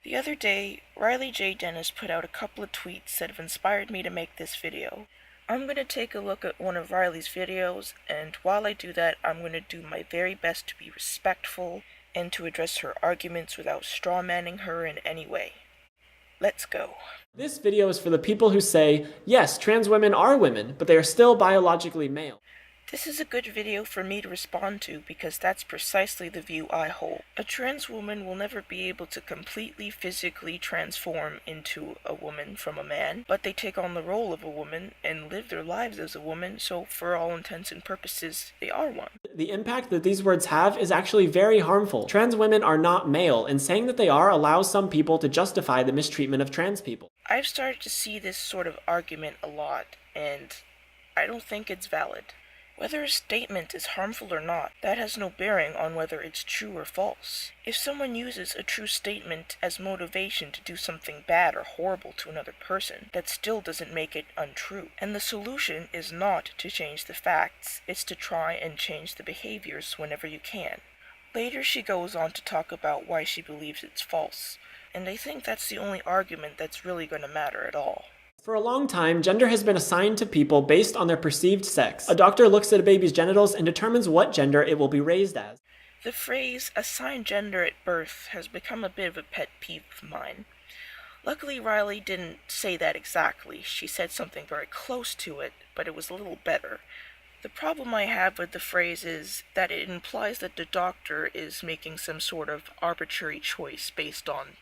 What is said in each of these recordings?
The other day, Riley J. Dennis put out a couple of tweets that have inspired me to make this video. I'm going to take a look at one of Riley's videos, and while I do that, I'm going to do my very best to be respectful and to address her arguments without strawmanning her in any way. Let's go. This video is for the people who say, yes, trans women are women, but they are still biologically male. This is a good video for me to respond to because that's precisely the view I hold. A trans woman will never be able to completely physically transform into a woman from a man, but they take on the role of a woman and live their lives as a woman, so for all intents and purposes, they are one. The impact that these words have is actually very harmful. Trans women are not male, and saying that they are allows some people to justify the mistreatment of trans people. I've started to see this sort of argument a lot, and I don't think it's valid. Whether a statement is harmful or not, that has no bearing on whether it's true or false. If someone uses a true statement as motivation to do something bad or horrible to another person, that still doesn't make it untrue. And the solution is not to change the facts, it's to try and change the behaviors whenever you can. Later she goes on to talk about why she believes it's false, and I think that's the only argument that's really going to matter at all. For a long time, gender has been assigned to people based on their perceived sex. A doctor looks at a baby's genitals and determines what gender it will be raised as. The phrase, assigned gender at birth, has become a bit of a pet peeve of mine. Luckily, Riley didn't say that exactly. She said something very close to it, but it was a little better. The problem I have with the phrase is that it implies that the doctor is making some sort of arbitrary choice based on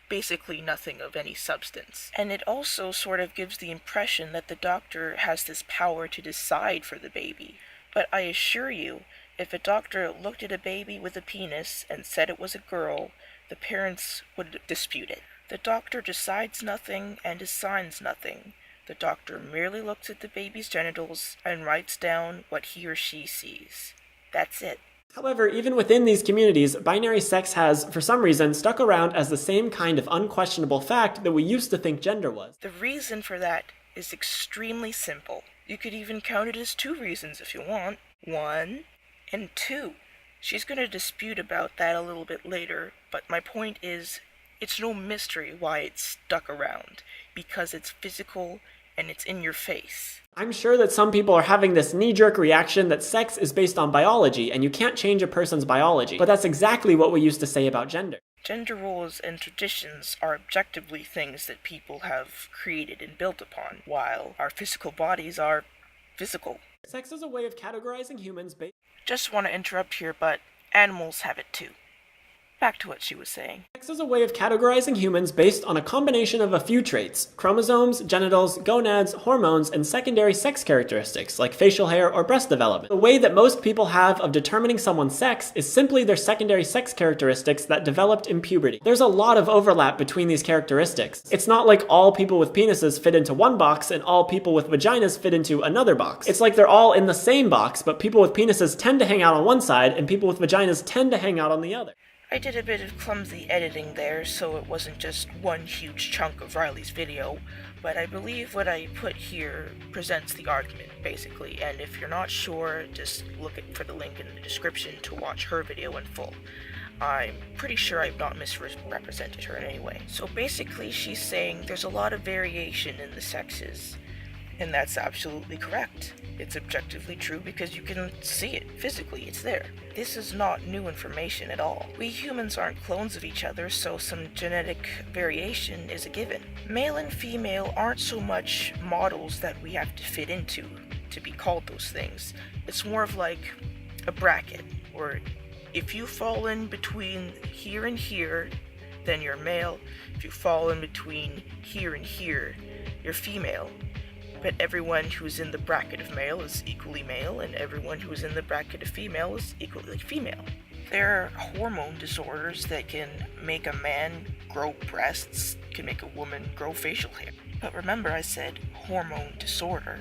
basically nothing of any substance. And it also sort of gives the impression that the doctor has this power to decide for the baby. But I assure you, if a doctor looked at a baby with a penis and said it was a girl, the parents would dispute it. The doctor decides nothing and assigns nothing. The doctor merely looks at the baby's genitals and writes down what he or she sees. That's it. However, even within these communities, binary sex has, for some reason, stuck around as the same kind of unquestionable fact that we used to think gender was. The reason for that is extremely simple. You could even count it as two reasons if you want. 1 and 2. She's going to dispute about that a little bit later, but my point is, it's no mystery why it's stuck around, because it's physical and it's in your face. I'm sure that some people are having this knee-jerk reaction that sex is based on biology and you can't change a person's biology, but that's exactly what we used to say about gender. Gender roles and traditions are objectively things that people have created and built upon, while our physical bodies are physical. Sex is a way of categorizing humans based... Just want to interrupt here, but animals have it too. Back to what she was saying. Sex is a way of categorizing humans based on a combination of a few traits: chromosomes, genitals, gonads, hormones, and secondary sex characteristics like facial hair or breast development. The way that most people have of determining someone's sex is simply their secondary sex characteristics that developed in puberty. There's a lot of overlap between these characteristics. It's not like all people with penises fit into one box and all people with vaginas fit into another box. It's like they're all in the same box, but people with penises tend to hang out on one side and people with vaginas tend to hang out on the other. I did a bit of clumsy editing there, so it wasn't just one huge chunk of Riley's video, but I believe what I put here presents the argument, basically, and if you're not sure, just look for the link in the description to watch her video in full. I'm pretty sure I've not misrepresented her in any way. So basically, she's saying there's a lot of variation in the sexes, and that's absolutely correct. It's objectively true because you can see it physically, it's there. This is not new information at all. We humans aren't clones of each other, so some genetic variation is a given. Male and female aren't so much models that we have to fit into to be called those things. It's more of like a bracket, where if you fall in between here and here, then you're male. If you fall in between here and here, you're female. But everyone who's in the bracket of male is equally male, and everyone who's in the bracket of female is equally female. There are hormone disorders that can make a man grow breasts, can make a woman grow facial hair. But remember, I said hormone disorder.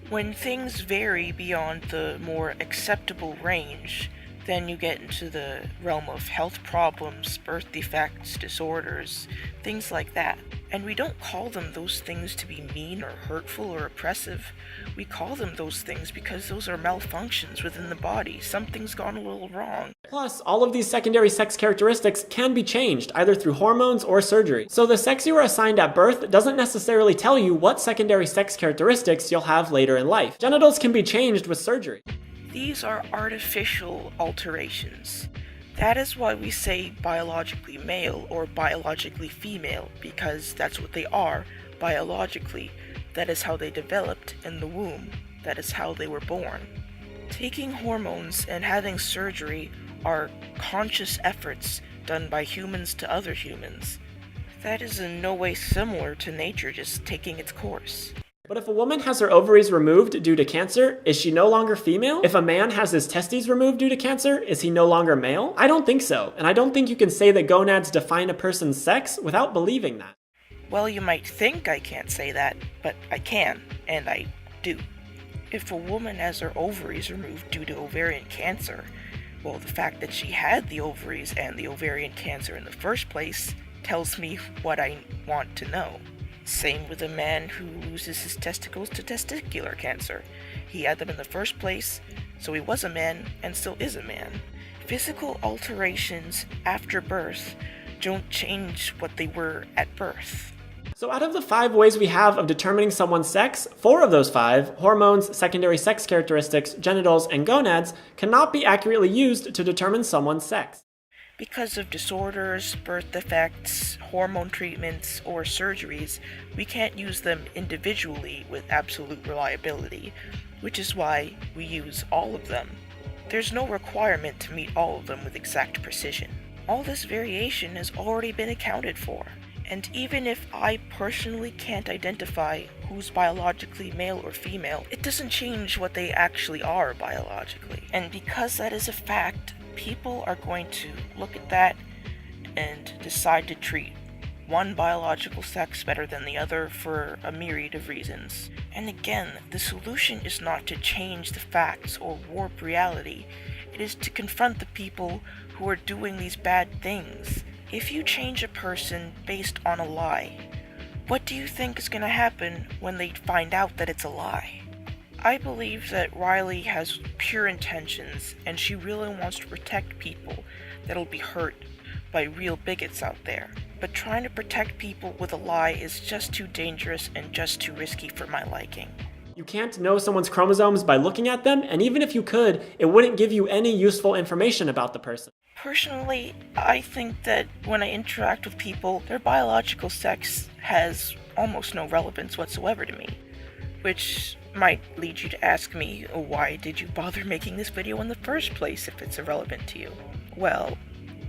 When things vary beyond the more acceptable range, then you get into the realm of health problems, birth defects, disorders, things like that. And we don't call them those things to be mean or hurtful or oppressive. We call them those things because those are malfunctions within the body. Something's gone a little wrong. Plus, all of these secondary sex characteristics can be changed, either through hormones or surgery. So the sex you were assigned at birth doesn't necessarily tell you what secondary sex characteristics you'll have later in life. Genitals can be changed with surgery. These are artificial alterations. That is why we say biologically male or biologically female, because that's what they are, biologically. That is how they developed in the womb. That is how they were born. Taking hormones and having surgery are conscious efforts done by humans to other humans. That is in no way similar to nature just taking its course. But if a woman has her ovaries removed due to cancer, is she no longer female? If a man has his testes removed due to cancer, is he no longer male? I don't think so, and I don't think you can say that gonads define a person's sex without believing that. Well, you might think I can't say that, but I can, and I do. If a woman has her ovaries removed due to ovarian cancer, well, the fact that she had the ovaries and the ovarian cancer in the first place tells me what I want to know. Same with a man who loses his testicles to testicular cancer. He had them in the first place, so he was a man and still is a man. Physical alterations after birth don't change what they were at birth. So out of the 5 ways we have of determining someone's sex, 4 of those 5, hormones, secondary sex characteristics, genitals, and gonads, cannot be accurately used to determine someone's sex. Because of disorders, birth defects, hormone treatments, or surgeries, we can't use them individually with absolute reliability, which is why we use all of them. There's no requirement to meet all of them with exact precision. All this variation has already been accounted for, and even if I personally can't identify who's biologically male or female, it doesn't change what they actually are biologically. And because that is a fact, people are going to look at that and decide to treat one biological sex better than the other for a myriad of reasons. And again, the solution is not to change the facts or warp reality. It is to confront the people who are doing these bad things. If you change a person based on a lie, what do you think is going to happen when they find out that it's a lie? I believe that Riley has pure intentions, and she really wants to protect people that'll be hurt by real bigots out there. But trying to protect people with a lie is just too dangerous and just too risky for my liking. You can't know someone's chromosomes by looking at them, and even if you could, it wouldn't give you any useful information about the person. Personally, I think that when I interact with people, their biological sex has almost no relevance whatsoever to me. Which might lead you to ask me, why did you bother making this video in the first place if it's irrelevant to you? Well,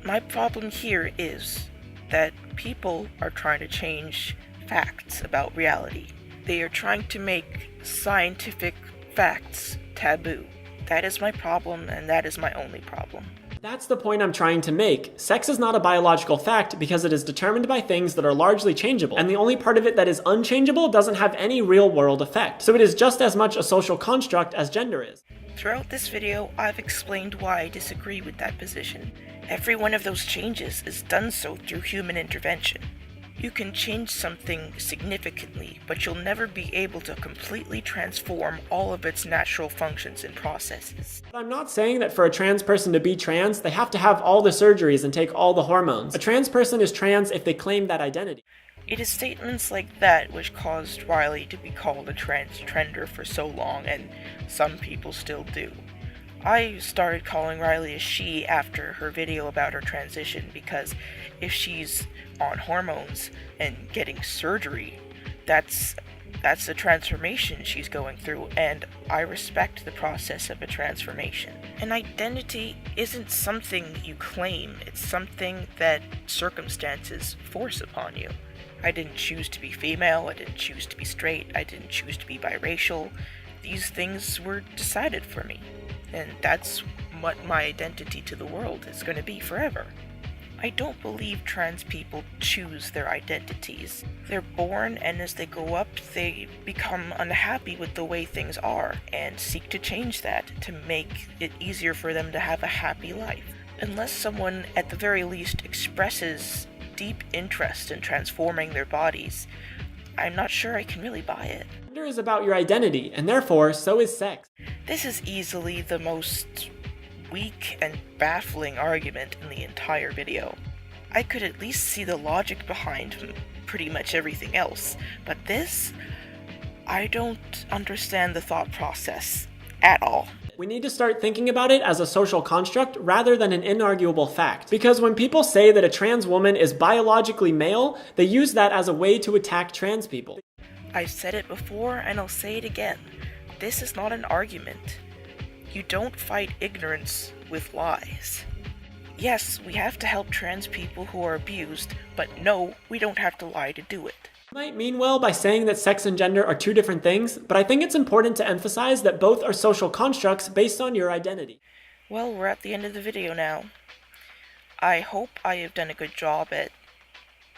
my problem here is that people are trying to change facts about reality. They are trying to make scientific facts taboo. That is my problem, and that is my only problem. That's the point I'm trying to make. Sex is not a biological fact because it is determined by things that are largely changeable, and the only part of it that is unchangeable doesn't have any real-world effect. So it is just as much a social construct as gender is. Throughout this video, I've explained why I disagree with that position. Every one of those changes is done so through human intervention. You can change something significantly, but you'll never be able to completely transform all of its natural functions and processes. But I'm not saying that for a trans person to be trans, they have to have all the surgeries and take all the hormones. A trans person is trans if they claim that identity. It is statements like that which caused Riley to be called a transgender for so long, and some people still do. I started calling Riley a she after her video about her transition, because if she's on hormones and getting surgery, that's a transformation she's going through, and I respect the process of a transformation. An identity isn't something you claim, it's something that circumstances force upon you. I didn't choose to be female, I didn't choose to be straight, I didn't choose to be biracial. These things were decided for me, and that's what my identity to the world is going to be forever. I don't believe trans people choose their identities. They're born, and as they grow up, they become unhappy with the way things are, and seek to change that to make it easier for them to have a happy life. Unless someone, at the very least, expresses deep interest in transforming their bodies, I'm not sure I can really buy it. Gender is about your identity, and therefore, so is sex. This is easily the most weak and baffling argument in the entire video. I could at least see the logic behind pretty much everything else, but this, I don't understand the thought process at all. We need to start thinking about it as a social construct rather than an inarguable fact. Because when people say that a trans woman is biologically male, they use that as a way to attack trans people. I've said it before and I'll say it again. This is not an argument. You don't fight ignorance with lies. Yes, we have to help trans people who are abused, but no, we don't have to lie to do it. You might mean well by saying that sex and gender are two different things, but I think it's important to emphasize that both are social constructs based on your identity. Well, we're at the end of the video now. I hope I have done a good job at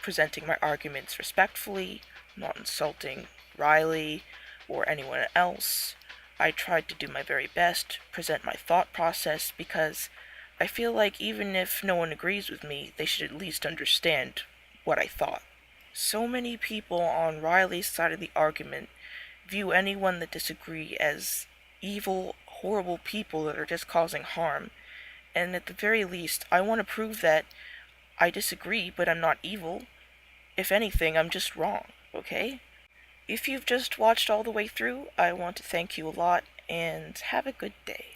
presenting my arguments respectfully, not insulting Riley or anyone else. I tried to do my very best, present my thought process, because I feel like even if no one agrees with me, they should at least understand what I thought. So many people on Riley's side of the argument view anyone that disagree as evil, horrible people that are just causing harm. And at the very least, I want to prove that I disagree, but I'm not evil. If anything, I'm just wrong, okay? If you've just watched all the way through, I want to thank you a lot, and have a good day.